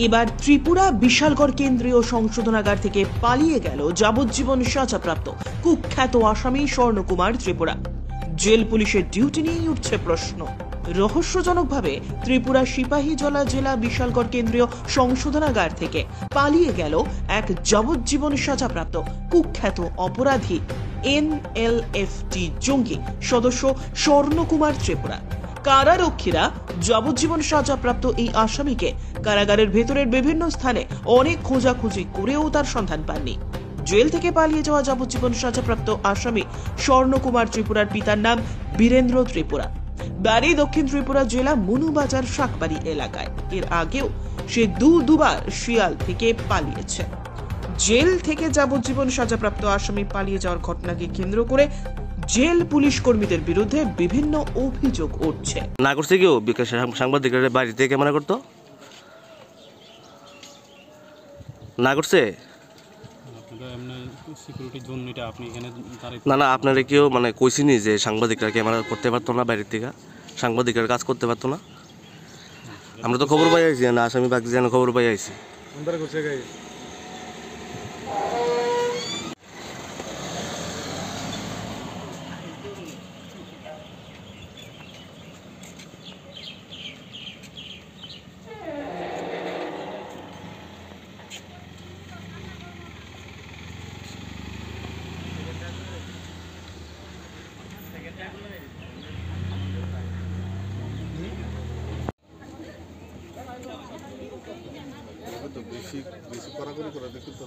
এবার ত্রিপুরা বিশালগড় কেন্দ্রীয় সংশোধনাগার থেকে পালিয়ে গেল যাবজ্জীবন সাজাপ্রাপ্ত কুখ্যাত আসামি স্বর্ণকুমার ত্রিপুরা। জেল পুলিশের ডিউটি নিয়েই উঠছে প্রশ্ন। রহস্যজনকভাবে ত্রিপুরা সিপাহীজলা জেলা বিশালগড় কেন্দ্রীয় সংশোধনাগার থেকে পালিয়ে গেল এক যাবজ্জীবন সাজাপ্রাপ্ত কুখ্যাত অপরাধী NLFT জঙ্গি সদস্য স্বর্ণকুমার ত্রিপুরা। কারারক্ষীরা যাবজ্জীবন সাজাপ্রাপ্ত এই আসামিকে কারাগারের ভেতরের বিভিন্ন স্থানে অনেক খোঁজাখুঁজি করেও তার সন্ধান পাননি। জেল থেকে পালিয়ে যাওয়া যাবজ্জীবন সাজাপ্রাপ্ত আসামি স্বর্ণকুমার ত্রিপুরার পিতার নাম বীরেন্দ্র ত্রিপুরা। বাড়ি দক্ষিণ ত্রিপুরা জেলা মনুবাজার শাকবাড়ি এলাকায়। এর আগেও সে দুবার শিয়াল থেকে পালিয়েছে। জেল থেকে যাবজ্জীবন সাজাপ্রাপ্ত আসামি পালিয়ে যাওয়ার ঘটনাকে কেন্দ্র করে জেল পুলিশ কর্মীদের বিরুদ্ধে বিভিন্ন অভিযোগ উঠছে। না করছে কেউ সাংবাদিকরা বাড়িতে ক্যামেরা করতো না করছে না আপনারা কেউ মানে কইছিনি যে সাংবাদিকরা ক্যামেরা করতে পারতো না, বাইরের থেকে সাংবাদিকরা কাজ করতে পারতো না? আমরা তো খবর পাই আইছি না, আসামি বাকি যেন খবর পাই আইছি। বেশি কড়াকড়ি করে দেখতে তো